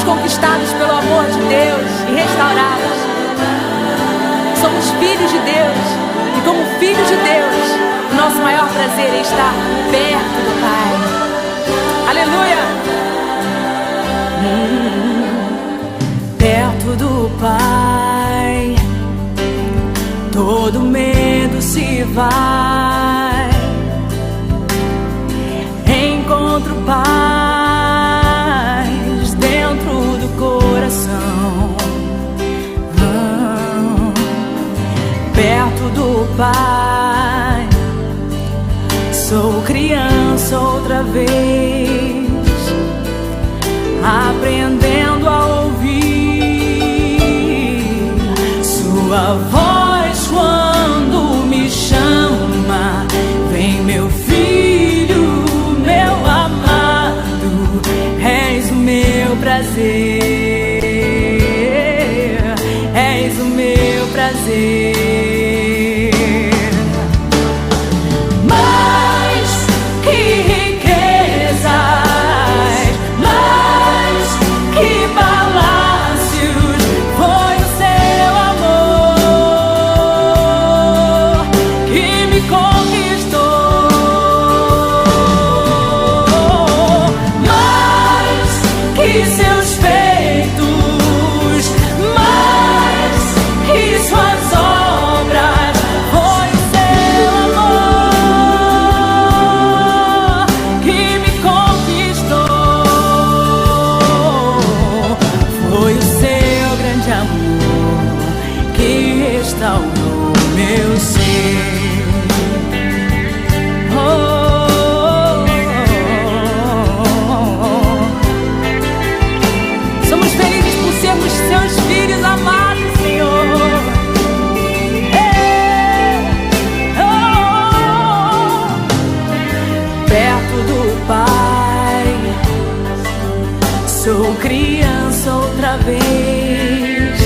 conquistados pelo amor de Deus e restaurados. Somos filhos de Deus, e como filhos de Deus, nosso maior prazer é estar perto do Pai. Aleluia! Perto do Pai, todo medo se vai. Encontro paz dentro do coração. Perto do Pai, sou criança outra vez, aprendendo a ouvir sua voz quando me chama. Vem, meu filho, meu amado, és o meu prazer, és o meu prazer. Restaurou meu ser. Somos felizes por sermos seus filhos amados, Senhor. Perto do Pai, sou criança outra vez,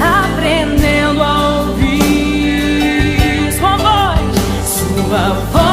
aprendendo a ouvir sua voz, sua voz.